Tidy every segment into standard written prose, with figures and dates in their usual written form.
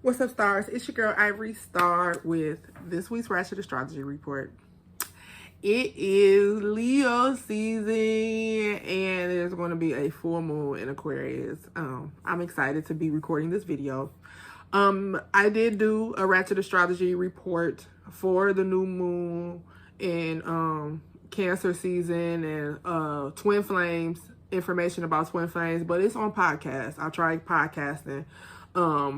What's up, stars? It's your girl Ivory Star with this week's Ratchet Astrology Report. It is Leo season and there's going to be a full moon in Aquarius. I'm excited to be recording this video. I did do a Ratchet Astrology Report for the new moon in Cancer season and twin flames, information about twin flames, but it's on podcast. I tried podcasting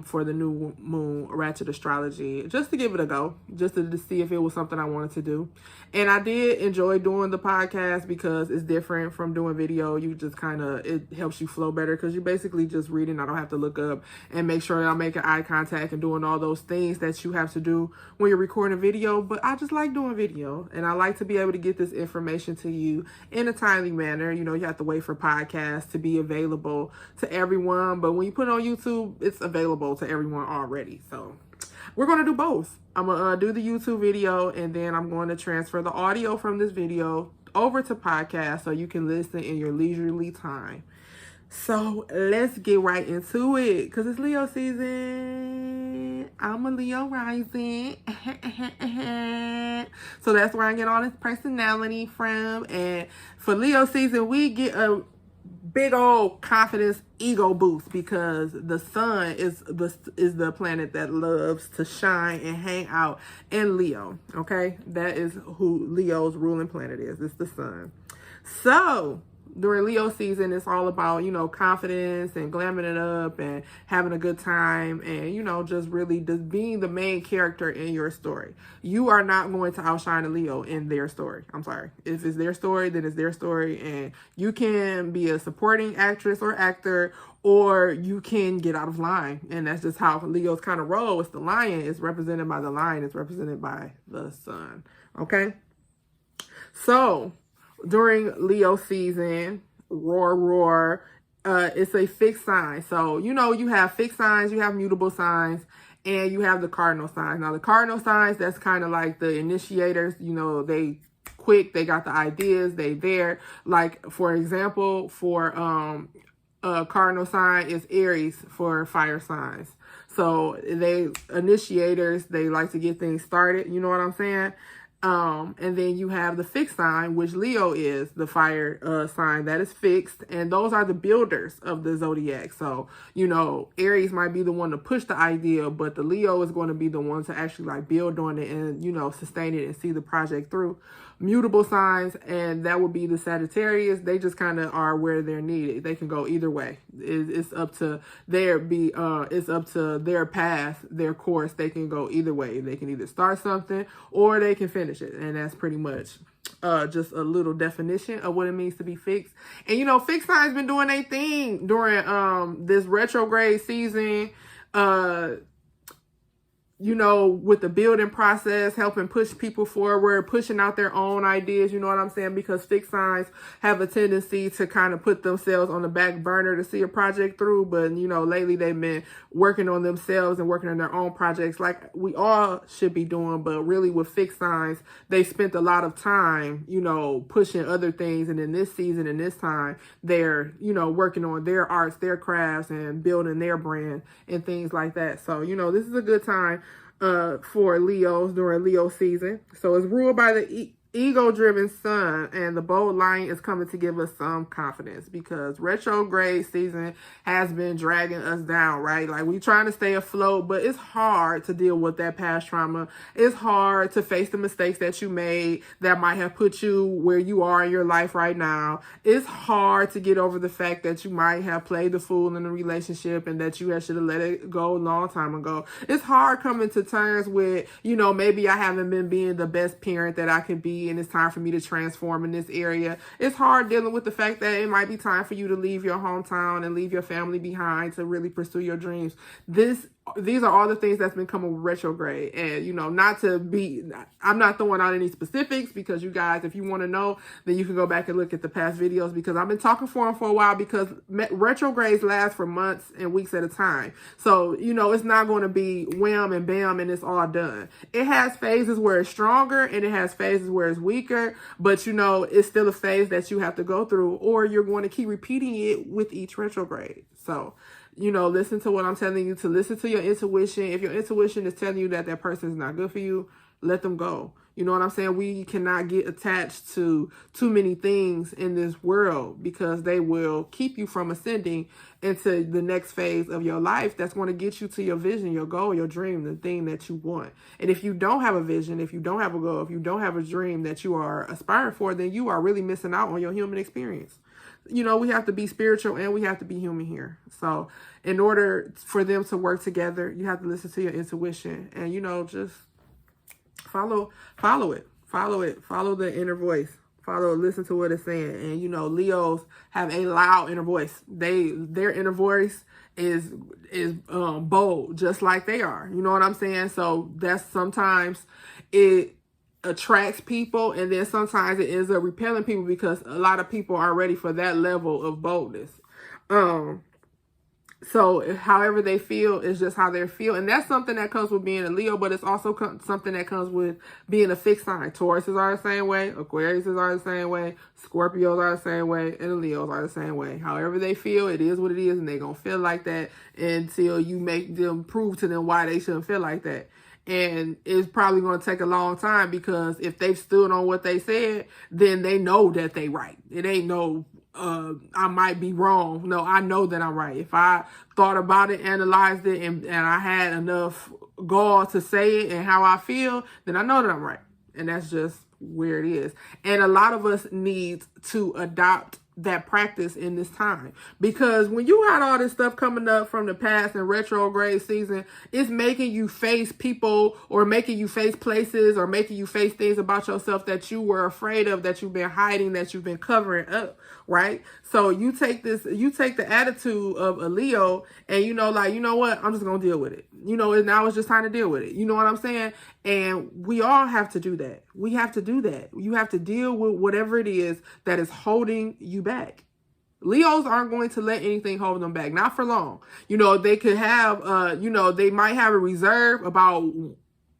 for the new moon Ratchet Astrology just to give it a go, just to see if it was something I wanted to do. And I did enjoy doing the podcast because it's different from doing video. You just it helps you flow better because you basically just reading. I don't have to look up and make sure that I'm making eye contact and doing all those things that you have to do when you're recording a video. But I just like doing video and I like to be able to get this information to you in a timely manner. You know, you have to wait for podcasts to be available to everyone, but when you put it on YouTube, it's available to everyone already. So we're going to do both. I'm going to do the YouTube video and then I'm going to transfer the audio from this video over to podcast so you can listen in your leisurely time. So let's get right into it because it's Leo season. I'm a Leo rising. So that's where I get all this personality from. And for Leo season, we get a big old confidence ego boost because the sun is the planet that loves to shine and hang out in Leo. Okay, that is who Leo's ruling planet is. It's the sun. So during Leo season, it's all about, you know, confidence and glamming it up and having a good time and, you know, just really just being the main character in your story. You are not going to outshine a Leo in their story. I'm sorry. If it's their story, then it's their story. And you can be a supporting actress or actor, or you can get out of line. And that's just how Leo's kind of roll. It's the lion. It's represented by the lion. It's represented by the sun. Okay? So during Leo season, roar, it's a fixed sign. So, you know, you have fixed signs, you have mutable signs, and you have the cardinal signs. Now, the cardinal signs, that's kind of like the initiators. You know, they quick, they got the ideas, they there. Like, for example, for cardinal sign is Aries for fire signs. So, they initiators, they like to get things started. You know what I'm saying? And then you have the fixed sign, which Leo is the fire sign that is fixed. And those are the builders of the zodiac. So, you know, Aries might be the one to push the idea, but the Leo is going to be the one to actually like build on it and, you know, sustain it and see the project through. Mutable signs, and that would be the Sagittarius. They just kind of are where they're needed. They can go either way. It's up to it's up to their path, their course. They can go either way. They can either start something or they can finish it. And that's pretty much just a little definition of what it means to be fixed. And, you know, fixed signs been doing their thing during this retrograde season. You know, with the building process, helping push people forward, pushing out their own ideas, you know what I'm saying? Because fixed signs have a tendency to kind of put themselves on the back burner to see a project through. But, you know, lately they've been working on themselves and working on their own projects like we all should be doing. But really with fixed signs, they spent a lot of time, you know, pushing other things. And in this season and this time, they're, you know, working on their arts, their crafts and building their brand and things like that. So, you know, this is a good time for Leos during Leo season. So it's ruled by the ego-driven sun, and the bold lion is coming to give us some confidence because retrograde season has been dragging us down, right? Like we trying to stay afloat, but it's hard to deal with that past trauma. It's hard to face the mistakes that you made that might have put you where you are in your life right now. It's hard to get over the fact that you might have played the fool in a relationship and that you should have let it go a long time ago. It's hard coming to terms with, you know, maybe I haven't been being the best parent that I could be and it's time for me to transform in this area. It's hard dealing with the fact that it might be time for you to leave your hometown and leave your family behind to really pursue your dreams. These are all the things that's been coming with retrograde. And, you know, I'm not throwing out any specifics because you guys, if you want to know, then you can go back and look at the past videos because I've been talking for them for a while because retrogrades last for months and weeks at a time. So, you know, it's not going to be wham and bam and it's all done. It has phases where it's stronger and it has phases where it's weaker, but, you know, it's still a phase that you have to go through or you're going to keep repeating it with each retrograde. So, listen to what I'm telling you, to listen to your intuition. If your intuition is telling you that that person is not good for you, let them go. You know what I'm saying? We cannot get attached to too many things in this world, because they will keep you from ascending into the next phase of your life that's going to get you to your vision, your goal, your dream, the thing that you want. And if you don't have a vision, if you don't have a goal, if you don't have a dream that you are aspiring for, then you are really missing out on your human experience. We have to be spiritual and we have to be human here. So in order for them to work together, you have to listen to your intuition and, just follow it, follow the inner voice, listen to what it's saying. And, Leos have a loud inner voice. Their inner voice is bold, just like they are. You know what I'm saying? So that's sometimes it attracts people, and then sometimes it ends up repelling people, because a lot of people are ready for that level of boldness. So however they feel is just how they feel. And that's something that comes with being a Leo, but it's also something that comes with being a fixed sign. Tauruses are the same way. Aquarius are the same way. Scorpios are the same way. And the Leos are the same way. However they feel, it is what it is. And they're going to feel like that until you make them prove to them why they shouldn't feel like that. And it's probably going to take a long time, because if they've stood on what they said, then they know that they right. It ain't no, I might be wrong. No, I know that I'm right. If I thought about it, analyzed it, and I had enough gall to say it and how I feel, then I know that I'm right. And that's just where it is. And a lot of us need to adopt that practice in this time, because when you had all this stuff coming up from the past and retrograde season, it's making you face people, or making you face places, or making you face things about yourself that you were afraid of, that you've been hiding, that you've been covering up, right? So you take the attitude of a Leo, and you know what, I'm just gonna deal with it. Now it's just time to deal with it. You know what I'm saying? And we all have to do that. We have to do that. You have to deal with whatever it is that is holding you back. Leos aren't going to let anything hold them back, not for long. They could have, they might have a reserve about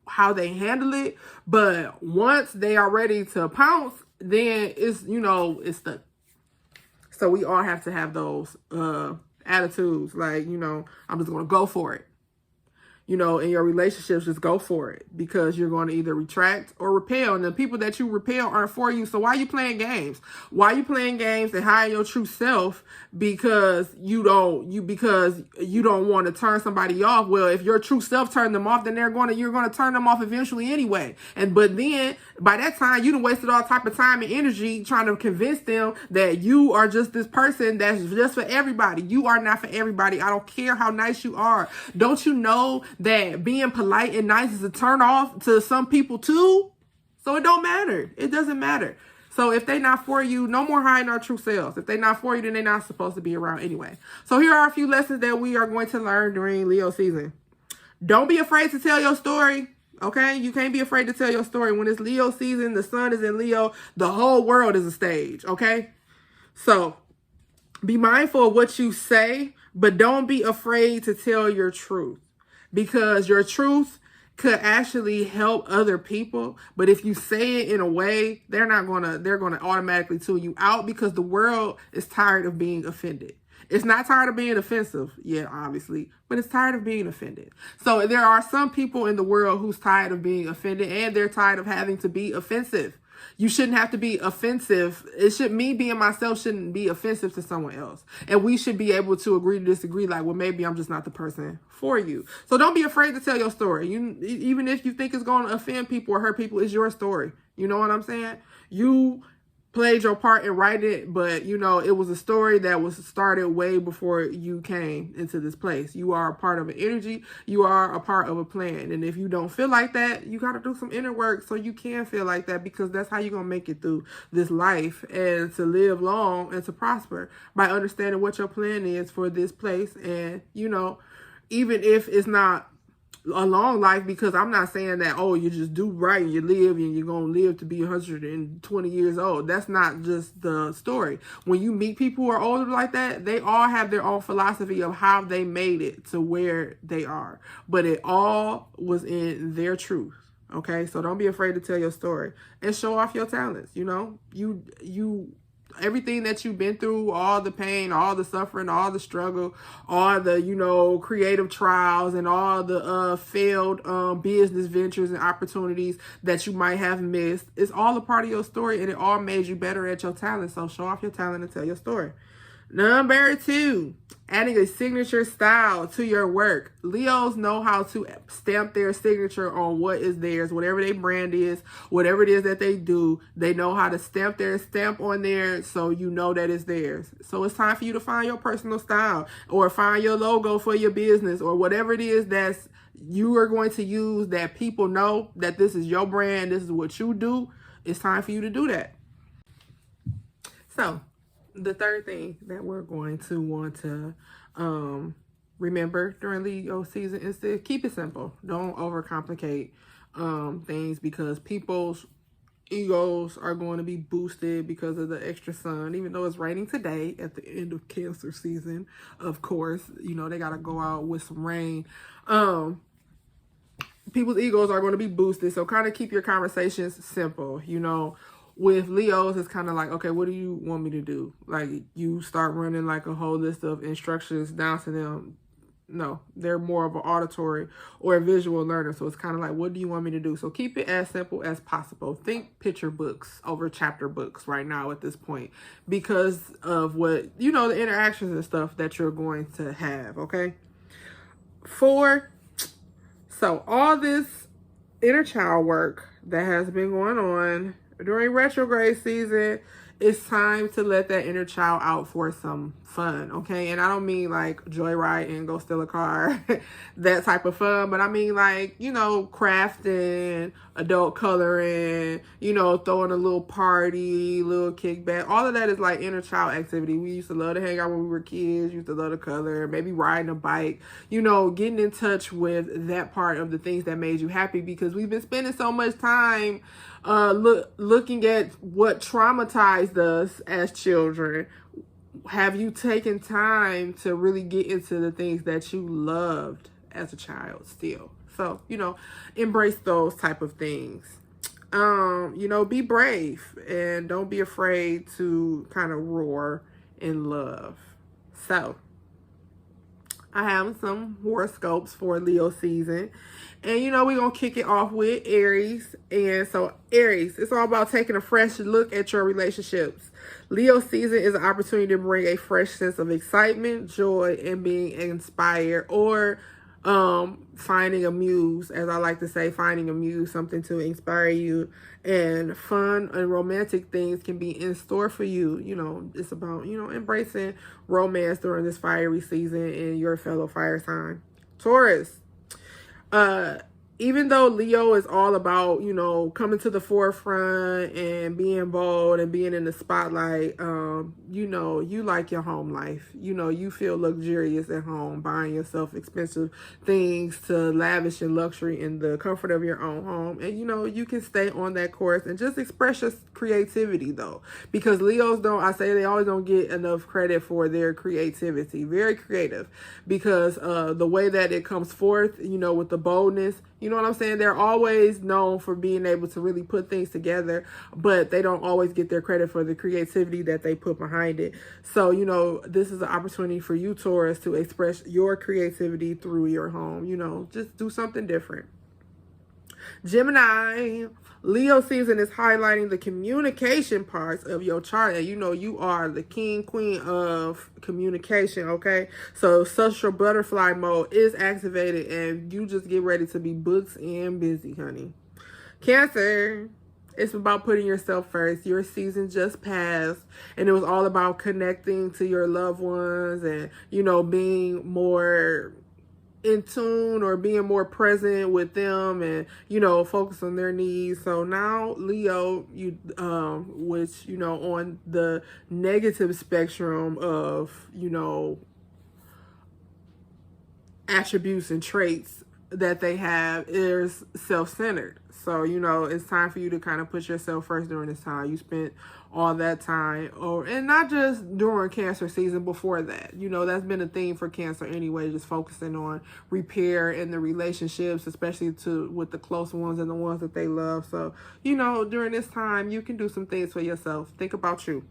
how they handle it, but once they are ready to pounce, then it's stuck. So we all have to have those attitudes, like, I'm just going to go for it. In your relationships, just go for it, because you're going to either retract or repel. And the people that you repel aren't for you. So why are you playing games? Why are you playing games and hiding your true self because you don't want to turn somebody off? Well, if your true self turned them off, then you're going to turn them off eventually anyway. But then by that time, you done wasted all type of time and energy trying to convince them that you are just this person that's just for everybody. You are not for everybody. I don't care how nice you are. Don't you know that being polite and nice is a turn off to some people too? So it don't matter. It doesn't matter. So if they're not for you, no more hiding our true selves. If they're not for you, then they're not supposed to be around anyway. So here are a few lessons that we are going to learn during Leo season. Don't be afraid to tell your story. Okay? You can't be afraid to tell your story. When it's Leo season, the sun is in Leo, the whole world is a stage. Okay? So be mindful of what you say, but don't be afraid to tell your truth. Because your truth could actually help other people. But if you say it in a way, they're going to automatically tune you out, because the world is tired of being offended. It's not tired of being offensive yet, obviously, but it's tired of being offended. So there are some people in the world who's tired of being offended, and they're tired of having to be offensive. You shouldn't have to be offensive. Me being myself shouldn't be offensive to someone else. And we should be able to agree to disagree, like, well, maybe I'm just not the person for you. So don't be afraid to tell your story. Even if you think it's going to offend people or hurt people, it's your story. You know what I'm saying? You played your part in writing it, but it was a story that was started way before you came into this place. You are a part of an energy. You are a part of a plan. And if you don't feel like that, you got to do some inner work so you can feel like that, because that's how you're going to make it through this life and to live long and to prosper, by understanding what your plan is for this place. And, even if it's not a long life, because I'm not saying that, oh, you just do right and you live and you're going to live to be 120 years old. That's not just the story. When you meet people who are older like that, they all have their own philosophy of how they made it to where they are. But it all was in their truth. Okay, so don't be afraid to tell your story and show off your talents. You everything that you've been through, all the pain, all the suffering, all the struggle, all the, you know, creative trials, and all the failed business ventures and opportunities that you might have missed. It's all a part of your story, and it all made you better at your talent. So show off your talent and tell your story. Number 2, adding a signature style to your work. Leos know how to stamp their signature on what is theirs, whatever their brand is, whatever it is that they do. They know how to stamp their stamp on there, so you know that it's theirs. So it's time for you to find your personal style, or find your logo for your business, or whatever it is that's you are going to use that people know that this is your brand, this is what you do. It's time for you to do that. So the third thing that we're going to want to remember during Leo season is to keep it simple. Don't overcomplicate things, because people's egos are going to be boosted because of the extra sun. Even though it's raining today at the end of Cancer season, of course, you know, they got to go out with some rain. People's egos are going to be boosted. So kind of keep your conversations simple, you know. With Leos, it's kind of like, okay, what do you want me to do? Like, you start running like a whole list of instructions down to them. No, they're more of an auditory or a visual learner. So it's kind of like, what do you want me to do? So keep it as simple as possible. Think picture books over chapter books right now at this point, because of what, you know, the interactions and stuff that you're going to have, okay? 4, so all this inner child work that has been going on during retrograde season, it's time to let that inner child out for some fun, okay? And I don't mean like joyride and go steal a car, that type of fun, but I mean like, you know, crafting, adult coloring, you know, throwing a little party, little kickback. All of that is like inner child activity. We used to love to hang out when we were kids, used to love to color, maybe riding a bike, you know, getting in touch with that part of the things that made you happy, because we've been spending so much time looking at what traumatized us as children. Have you taken time to really get into the things that you loved as a child still? So, you know, embrace those type of things. You know, be brave and don't be afraid to kind of roar in love. So, I have some horoscopes for Leo season. And, you know, we're going to kick it off with Aries. And so, Aries, it's all about taking a fresh look at your relationships. Leo season is an opportunity to bring a fresh sense of excitement, joy, and being inspired, or finding a muse, as I like to say, finding a muse, something to inspire you. And fun and romantic things can be in store for you. You know, it's about, you know, embracing romance during this fiery season in your fellow fire sign. Taurus, even though Leo is all about, you know, coming to the forefront and being bold and being in the spotlight, you know, you like your home life. You know, you feel luxurious at home, buying yourself expensive things to lavish in luxury in the comfort of your own home. And, you know, you can stay on that course and just express your creativity, though. Because Leos they always don't get enough credit for their creativity. Very creative. Because the way that it comes forth, you know, with the boldness, you know what I'm saying? They're always known for being able to really put things together, but they don't always get their credit for the creativity that they put behind it. So, you know, this is an opportunity for you, Taurus, to express your creativity through your home. You know, just do something different. Gemini, Leo season is highlighting the communication parts of your chart. And you know, you are the king, queen of communication, okay? So social butterfly mode is activated and you just get ready to be booked and busy, honey. Cancer, it's about putting yourself first. Your season just passed and it was all about connecting to your loved ones and, you know, being more in tune or being more present with them and, you know, focus on their needs. So now Leo, you which, you know, on the negative spectrum of, you know, attributes and traits that they have is self-centered. So, you know, it's time for you to kind of put yourself first during this time. You spent all that time, and not just during Cancer season, before that. You know, that's been a theme for Cancer anyway, just focusing on repair in the relationships, especially with the close ones and the ones that they love. So, you know, during this time, you can do some things for yourself. Think about you.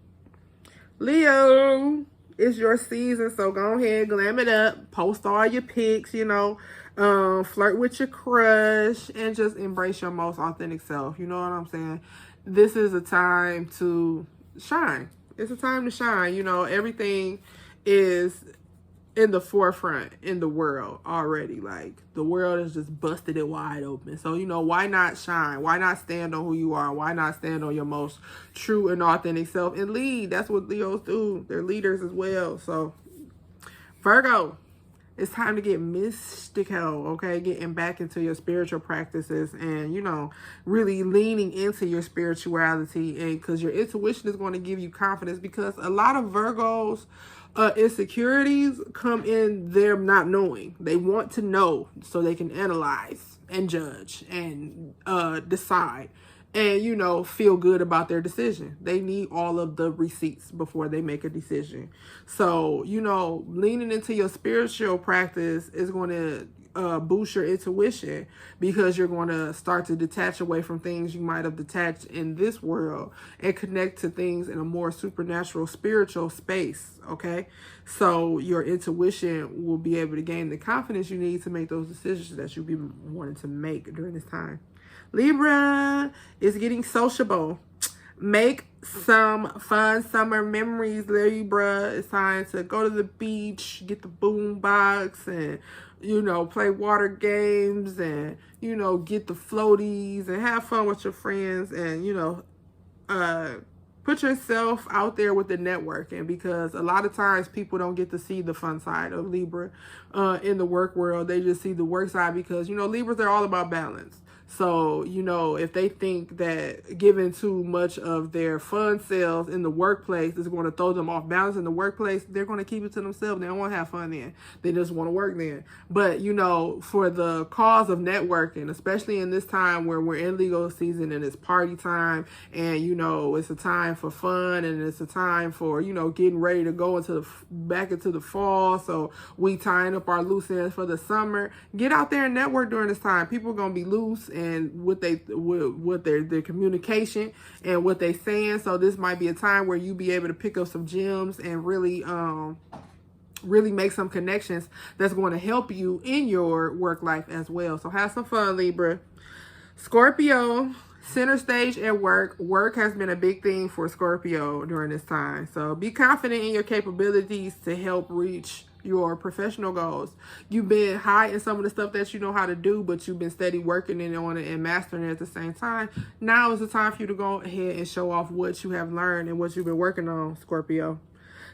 Leo, it's your season, so go ahead, glam it up, post all your pics, you know, flirt with your crush, and just embrace your most authentic self. You know what I'm saying? This is a time to shine. It's a time to shine. You know, everything is in the forefront in the world already. Like, the world is just busted it wide open. So, you know, why not shine? Why not stand on who you are? Why not stand on your most true and authentic self and lead? That's what Leos do. They're leaders as well. So, Virgo, it's time to get mystical, okay? Getting back into your spiritual practices and, you know, really leaning into your spirituality, and because your intuition is going to give you confidence, because a lot of Virgos, insecurities come in them not knowing. They want to know so they can analyze and judge and decide and, you know, feel good about their decision. They need all of the receipts before they make a decision. So, you know, leaning into your spiritual practice is going to boost your intuition, because you're going to start to detach away from things you might have detached in this world and connect to things in a more supernatural, spiritual space, okay? So your intuition will be able to gain the confidence you need to make those decisions that you've been wanting to make during this time. Libra is getting sociable. Make some fun summer memories, Libra. It's time to go to the beach, get the boom box, and, you know, play water games, and, you know, get the floaties and have fun with your friends, and, you know, put yourself out there with the networking, because a lot of times people don't get to see the fun side of Libra in the work world. They just see the work side, because, you know, Libras are all about balance. So, you know, if they think that giving too much of their fun selves in the workplace is going to throw them off balance in the workplace, they're going to keep it to themselves. They don't want to have fun then. They just want to work then. But, you know, for the cause of networking, especially in this time where we're in Leo season and it's party time, and, you know, it's a time for fun, and it's a time for, you know, getting ready to go into back into the fall. So we tying up our loose ends for the summer. Get out there and network during this time. People are going to be loose and with their communication and what they saying. So this might be a time where you be able to pick up some gems and really make some connections that's going to help you in your work life as well. So have some fun, Libra. Scorpio, center stage at work. Work has been a big thing for Scorpio during this time. So be confident in your capabilities to help reach your professional goals. You've been high in some of the stuff that you know how to do, but you've been steady working on it and mastering it at the same time. Now is the time for you to go ahead and show off what you have learned and what you've been working on, Scorpio.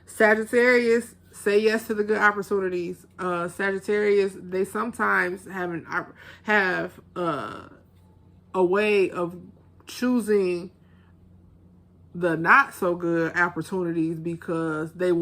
Sagittarius, say yes to the good opportunities. Sagittarius, they sometimes have a way of choosing the not so good opportunities because they're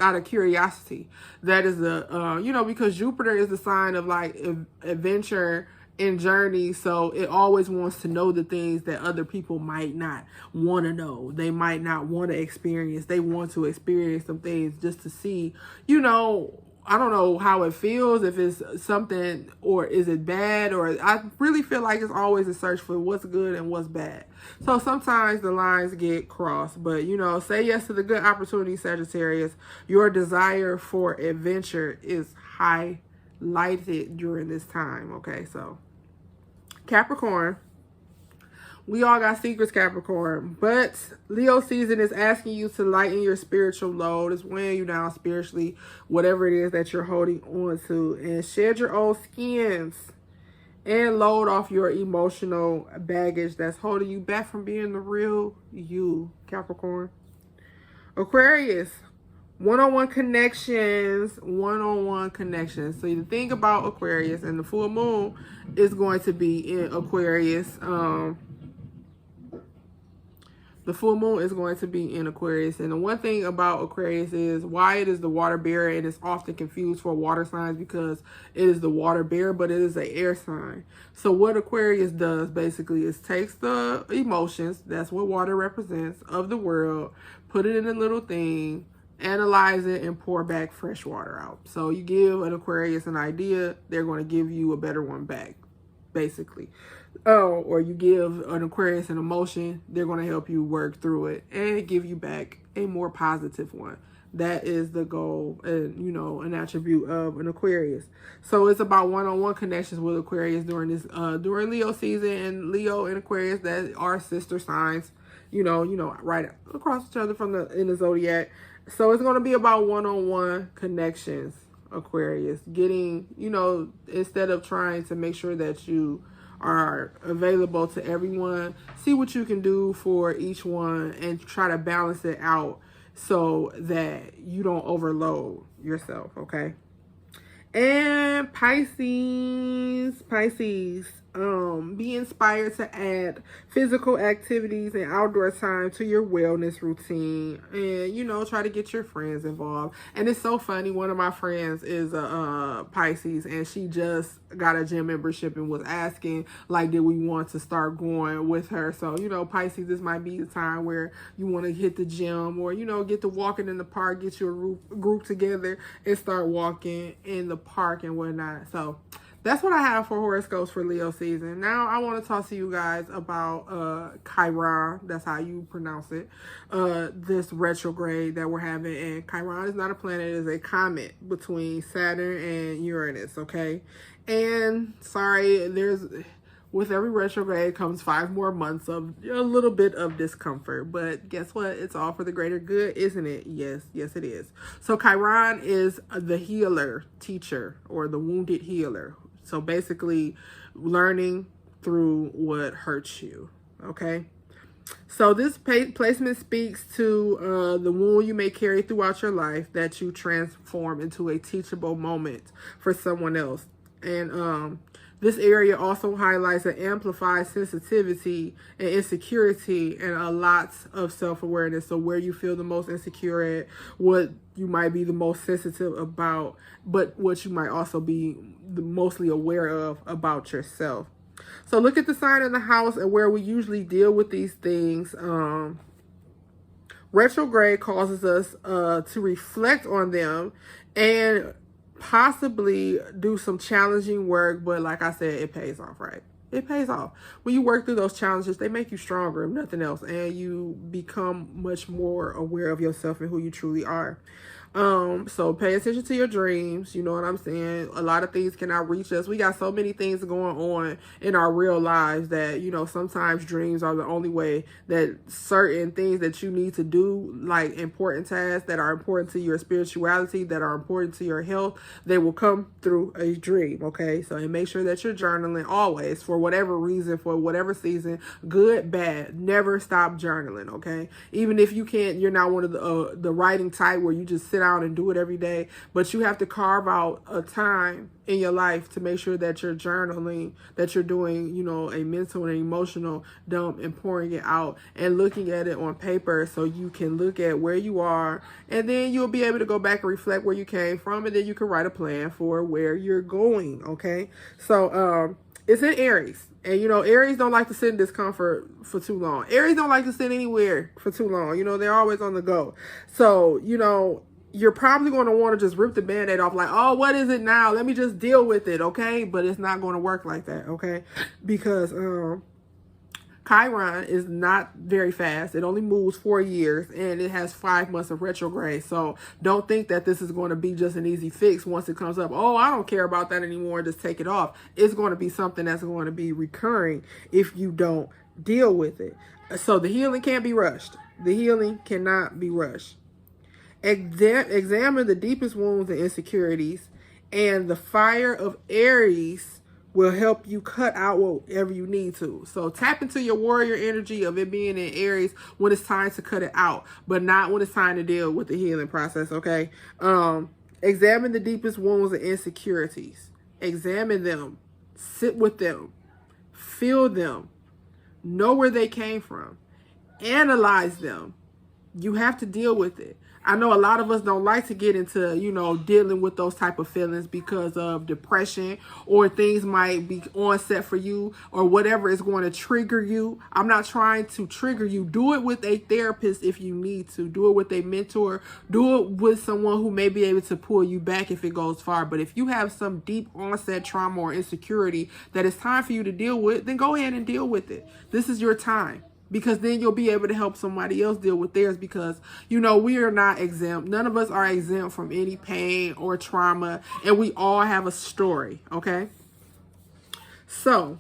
out of curiosity. That is you know, because Jupiter is the sign of like adventure and journey. So it always wants to know the things that other people might not want to know. They might not want to experience. They want to experience some things just to see, you know, I don't know how it feels, if it's something, or is it bad, or I really feel like it's always a search for what's good and what's bad. So sometimes the lines get crossed, but, you know, say yes to the good opportunity, Sagittarius. Your desire for adventure is highlighted during this time, okay? So Capricorn, we all got secrets, Capricorn, but Leo season is asking you to lighten your spiritual load. It's weighing you down spiritually, whatever it is that you're holding on to, and shed your old skins and load off your emotional baggage that's holding you back from being the real you, Capricorn. Aquarius, one-on-one connections. So the thing about Aquarius, and the full moon is going to be in Aquarius. The full moon is going to be in Aquarius. And the one thing about Aquarius is why it is the water bearer, and it's often confused for water signs because it is the water bearer, but it is an air sign. So what Aquarius does basically is takes the emotions, that's what water represents, of the world, put it in a little thing, analyze it, and pour back fresh water out. So you give an Aquarius an idea, they're going to give you a better one back. basically. Or you give an Aquarius an emotion, they're going to help you work through it and give you back a more positive one. That is the goal and, you know, an attribute of an Aquarius. So it's about one-on-one connections with Aquarius during this, during Leo season, and Leo and Aquarius that are sister signs, you know, right across each other from in the zodiac. So it's going to be about one-on-one connections, Aquarius, getting, you know, instead of trying to make sure that you are available to everyone, see what you can do for each one and try to balance it out so that you don't overload yourself, okay? And Pisces, be inspired to add physical activities and outdoor time to your wellness routine, and, you know, try to get your friends involved. And it's so funny, one of my friends is a Pisces, and she just got a gym membership and was asking, like, did we want to start going with her? So, you know, Pisces, this might be the time where you want to hit the gym, or, you know, get to walking in the park, get your group together and start walking in the park and whatnot. So that's what I have for horoscopes for Leo season. Now I want to talk to you guys about Chiron. That's how you pronounce it. This retrograde that we're having. And Chiron is not a planet. It is a comet between Saturn and Uranus, okay? And sorry, with every retrograde comes 5 more months of a little bit of discomfort. But guess what? It's all for the greater good, isn't it? Yes, it is. So Chiron is the healer, teacher, or the wounded healer. So basically learning through what hurts you, okay? So this placement speaks to the wound you may carry throughout your life that you transform into a teachable moment for someone else. And this area also highlights and amplifies sensitivity and insecurity and a lot of self-awareness. So where you feel the most insecure at, what you might be the most sensitive about, but what you might also be the mostly aware of about yourself. So look at the sign in the house and where we usually deal with these things. Retrograde causes us to reflect on them and possibly do some challenging work, but like I said, it pays off, right? It pays off. When you work through those challenges, they make you stronger, if nothing else, and you become much more aware of yourself and who you truly are. So pay attention to your dreams. You know what I'm saying? A lot of things cannot reach us. We got so many things going on in our real lives that, you know, sometimes dreams are the only way that certain things that you need to do, like important tasks that are important to your spirituality, that are important to your health, they will come through a dream, okay? So and make sure that you're journaling always, for whatever reason, for whatever season, good, bad, never stop journaling, okay? Even if you can't, you're not one of the writing type where you just sit out and do it every day, but you have to carve out a time in your life to make sure that you're journaling, that you're doing, you know, a mental and emotional dump and pouring it out and looking at it on paper so you can look at where you are, and then you'll be able to go back and reflect where you came from, and then you can write a plan for where you're going, okay? So it's in Aries. And, you know, Aries don't like to sit in discomfort for too long. Aries don't like to sit anywhere for too long. You know, they're always on the go. So, you know, you're probably going to want to just rip the Band-Aid off like, oh, what is it now? Let me just deal with it, okay? But it's not going to work like that, okay? Because Chiron is not very fast. It only moves 4 years, and it has 5 months of retrograde. So don't think that this is going to be just an easy fix once it comes up. Oh, I don't care about that anymore. Just take it off. It's going to be something that's going to be recurring if you don't deal with it. So the healing can't be rushed. The healing cannot be rushed. Examine the deepest wounds and insecurities, and the fire of Aries will help you cut out whatever you need to. So tap into your warrior energy of it being in Aries when it's time to cut it out, but not when it's time to deal with the healing process, okay? Examine the deepest wounds and insecurities. Examine them. Sit with them. Feel them. Know where they came from. Analyze them. You have to deal with it. I know a lot of us don't like to get into, you know, dealing with those type of feelings because of depression, or things might be onset for you, or whatever is going to trigger you. I'm not trying to trigger you. Do it with a therapist if you need to. Do it with a mentor. Do it with someone who may be able to pull you back if it goes far. But if you have some deep onset trauma or insecurity that it's time for you to deal with, then go ahead and deal with it. This is your time. Because then you'll be able to help somebody else deal with theirs, because, you know, we are not exempt. None of us are exempt from any pain or trauma, and we all have a story, okay? So,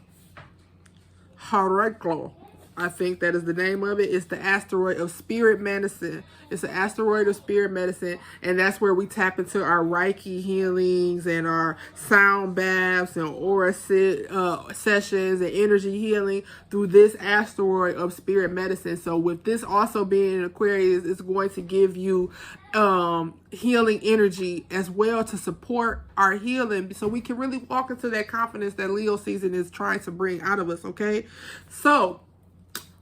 Chariklo, I think that is the name of it. It's the asteroid of spirit medicine. It's an asteroid of spirit medicine, and that's where we tap into our Reiki healings and our sound baths and aura sessions and energy healing through this asteroid of spirit medicine. So with this also being in Aquarius, it's going to give you healing energy as well to support our healing, so we can really walk into that confidence that Leo season is trying to bring out of us, okay? So,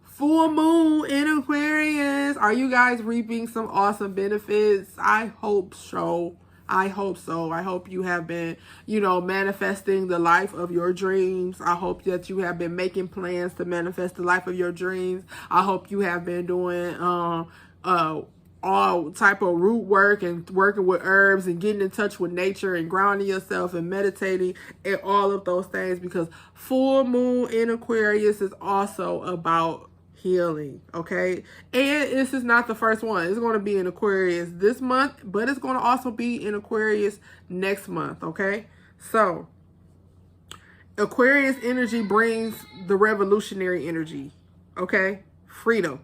full moon in Aquarius. Are you guys reaping some awesome benefits? I hope so. I hope so. I hope you have been, you know, manifesting the life of your dreams. I hope that you have been making plans to manifest the life of your dreams. I hope you have been doing all type of root work and working with herbs and getting in touch with nature and grounding yourself and meditating and all of those things, because full moon in Aquarius is also about healing, okay? And this is not the first one. It's going to be in Aquarius this month, but it's going to also be in Aquarius next month, okay? So Aquarius energy brings the revolutionary energy, okay? Freedom.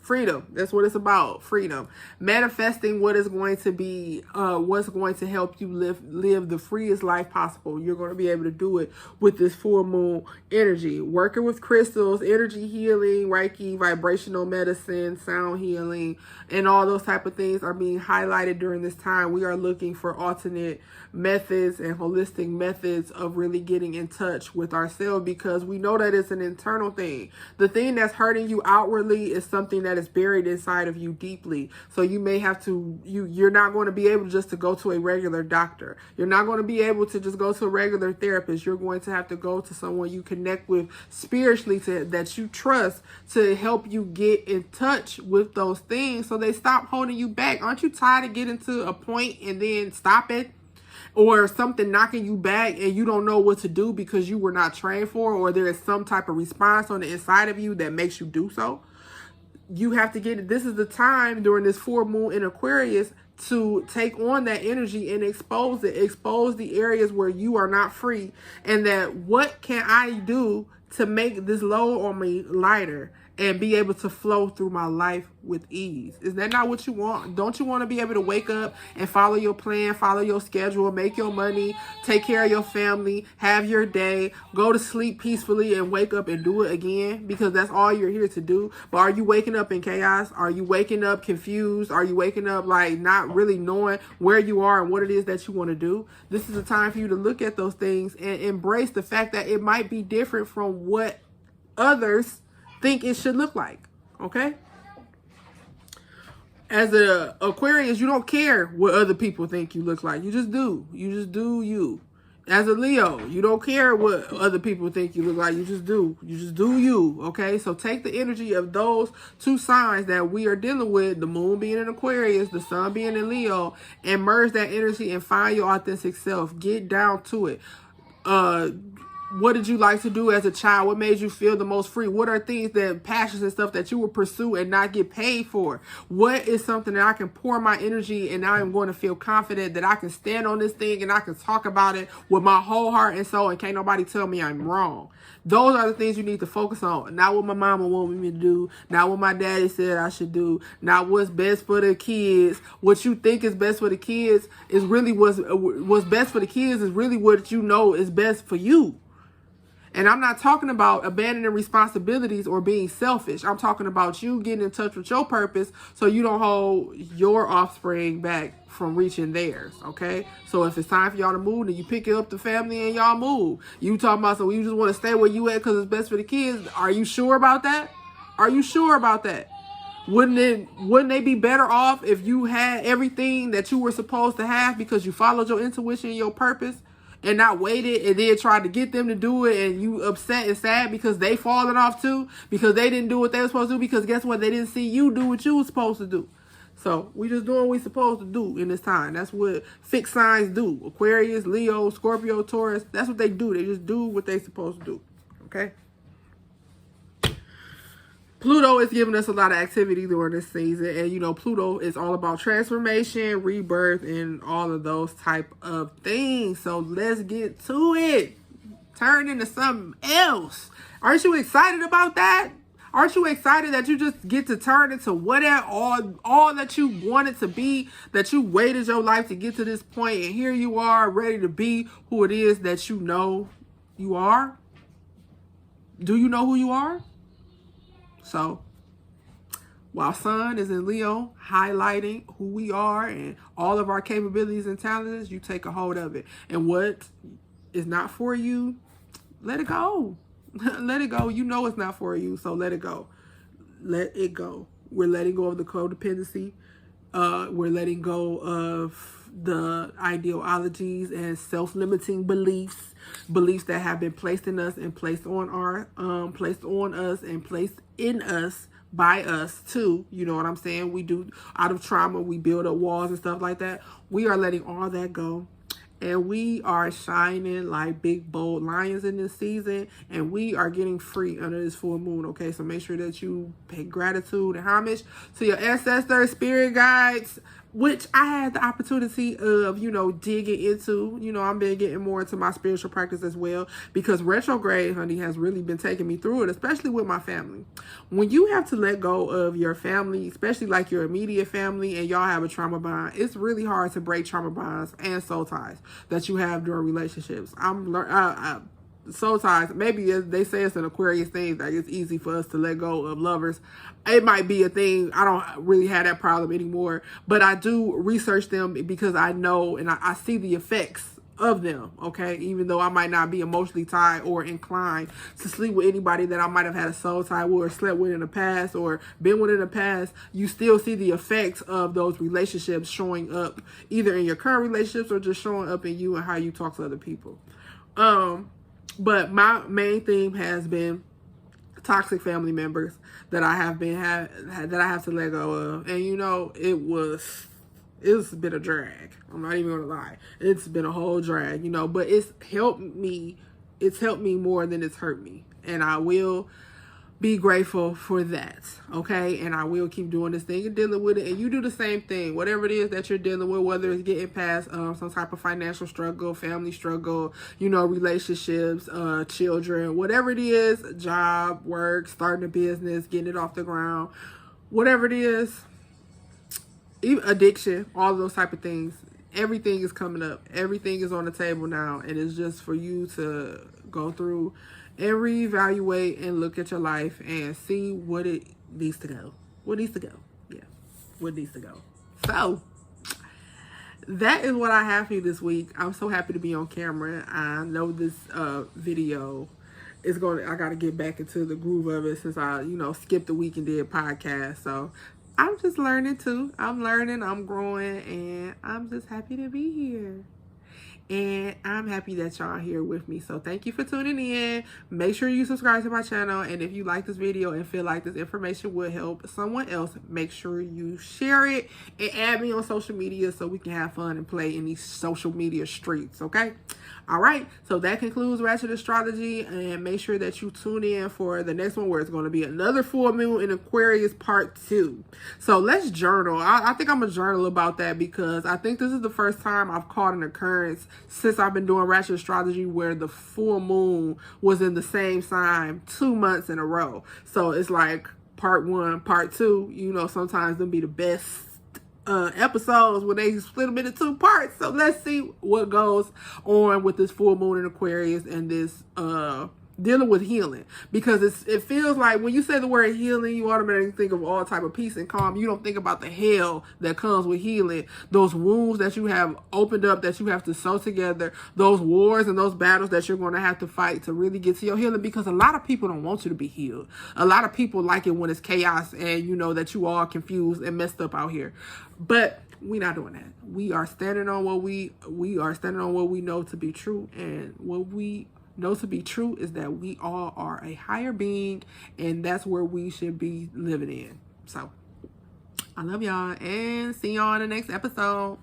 Freedom. That's what it's about. Freedom. Manifesting what is going to be, what's going to help you live the freest life possible. You're going to be able to do it with this full moon energy. Working with crystals, energy healing, Reiki, vibrational medicine, sound healing, and all those type of things are being highlighted during this time. We are looking for alternate methods and holistic methods of really getting in touch with ourselves, because we know that it's an internal thing. The thing that's hurting you outwardly is something that is buried inside of you deeply. So you may have to, you're not going to be able just to go to a regular doctor. You're not going to be able to just go to a regular therapist. You're going to have to go to someone you connect with spiritually, that you trust, to help you get in touch with those things so they stop holding you back. Aren't you tired of getting to a point and then stop it? Or something knocking you back and you don't know what to do because you were not trained for, or there is some type of response on the inside of you that makes you do so? You have to get it. This is the time during this full moon in Aquarius to take on that energy and expose it. Expose the areas where you are not free, and that what can I do to make this load on me lighter and be able to flow through my life with ease? Is that not what you want? Don't you want to be able to wake up and follow your plan, follow your schedule, make your money, take care of your family, have your day, go to sleep peacefully, and wake up and do it again? Because that's all you're here to do. But are you waking up in chaos? Are you waking up confused? Are you waking up like not really knowing where you are and what it is that you want to do? This is a time for you to look at those things and embrace the fact that it might be different from what others think it should look like, okay? As a Aquarius, you don't care what other people think you look like. You just do. You just do you. As a Leo, you don't care what other people think you look like. You just do. You just do you, okay? So take the energy of those two signs that we are dealing with, the moon being in Aquarius, the sun being in Leo, and merge that energy and find your authentic self. Get down to it. What did you like to do as a child? What made you feel the most free? What are things that, passions and stuff that you would pursue and not get paid for? What is something that I can pour my energy and I am going to feel confident that I can stand on this thing and I can talk about it with my whole heart and soul, and can't nobody tell me I'm wrong? Those are the things you need to focus on. Not what my mama wanted me to do. Not what my daddy said I should do. Not what's best for the kids. What you think is best for the kids is really what's best for the kids is really what you know is best for you. And I'm not talking about abandoning responsibilities or being selfish. I'm talking about you getting in touch with your purpose so you don't hold your offspring back from reaching theirs, okay? So if it's time for y'all to move, then you pick up the family and y'all move. You talking about, so you just want to stay where you at because it's best for the kids. Are you sure about that? Are you sure about that? Wouldn't they be better off if you had everything that you were supposed to have because you followed your intuition and your purpose and not waited and then tried to get them to do it, and you upset and sad because they falling off too, because they didn't do what they were supposed to do, because guess what? They didn't see you do what you were supposed to do. So we just doing what we supposed to do in this time. That's what fixed signs do. Aquarius, Leo, Scorpio, Taurus, that's what they do. They just do what they supposed to do. Okay? Pluto is giving us a lot of activity during this season. And, you know, Pluto is all about transformation, rebirth, and all of those type of things. So let's get to it. Turn into something else. Aren't you excited about that? Aren't you excited that you just get to turn into whatever, all that you wanted to be, that you waited your life to get to this point, and here you are ready to be who it is that you know you are? Do you know who you are? So, while Sun is in Leo, highlighting who we are and all of our capabilities and talents, you take a hold of it. And what is not for you, let it go. Let it go. You know it's not for you, so let it go. Let it go. We're letting go of the codependency. We're letting go of the ideologies and self-limiting beliefs that have been placed in us and placed on us and placed in us by us too. You know what I'm saying? We do, out of trauma, we build up walls and stuff like that. We are letting all that go. And we are shining like big, bold lions in this season. And we are getting free under this full moon, okay? So make sure that you pay gratitude and homage to your ancestors, spirit guides, which I had the opportunity of, you know, digging into. You know, I've been getting more into my spiritual practice as well, because retrograde, honey, has really been taking me through it, especially with my family. When you have to let go of your family, especially like your immediate family, and y'all have a trauma bond, it's really hard to break trauma bonds and soul ties that you have during relationships. Soul ties, maybe they say it's an Aquarius thing, like it's easy for us to let go of lovers. It might be a thing. I don't really have that problem anymore, but I do research them because I know and I see the effects of them, okay? Even though I might not be emotionally tied or inclined to sleep with anybody that I might have had a soul tie with or slept with in the past or been with in the past, you still see the effects of those relationships showing up either in your current relationships or just showing up in you and how you talk to other people. But my main theme has been toxic family members that I have that I have to let go of. And you know, it's been a drag. I'm not even gonna lie. It's been a whole drag, you know, but it's helped me more than it's hurt me. And I will be grateful for that, okay? And I will keep doing this thing and dealing with it. And you do the same thing, whatever it is that you're dealing with, whether it's getting past some type of financial struggle, family struggle, you know, relationships, children, whatever it is, job, work, starting a business, getting it off the ground, whatever it is, even addiction, all those type of things. Everything is coming up. Everything is on the table now. And it's just for you to go through and reevaluate and look at your life and see what it needs to go. What needs to go. Yeah. What needs to go. So, that is what I have for you this week. I'm so happy to be on camera. I know this video is I got to get back into the groove of it since I, you know, skipped a week and did podcast. So, I'm just learning too. I'm learning, I'm growing, and I'm just happy to be here. And I'm happy that y'all are here with me. So thank you for tuning in. Make sure you subscribe to my channel. And if you like this video and feel like this information will help someone else, make sure you share it and add me on social media so we can have fun and play in these social media streets, okay? All right, so that concludes Ratchet Astrology, and make sure that you tune in for the next one where it's going to be another full moon in Aquarius part 2. So let's journal. I think I'm going to journal about that because I think this is the first time I've caught an occurrence since I've been doing Ratchet Astrology where the full moon was in the same sign 2 months in a row. So it's like part 1, part 2, you know, sometimes they'll be the best episodes when they split them into 2 parts. So let's see what goes on with this full moon in Aquarius and this dealing with healing, because it feels like when you say the word healing, you automatically think of all type of peace and calm. You don't think about the hell that comes with healing, those wounds that you have opened up, that you have to sew together, those wars and those battles that you're going to have to fight to really get to your healing, because a lot of people don't want you to be healed. A lot of people like it when it's chaos and you know that you are confused and messed up out here. But we're not doing that. We are standing on what we are standing on what we know to be true, and what we know to be true is that we all are a higher being, and that's where we should be living in. So I love y'all, and see y'all in the next episode.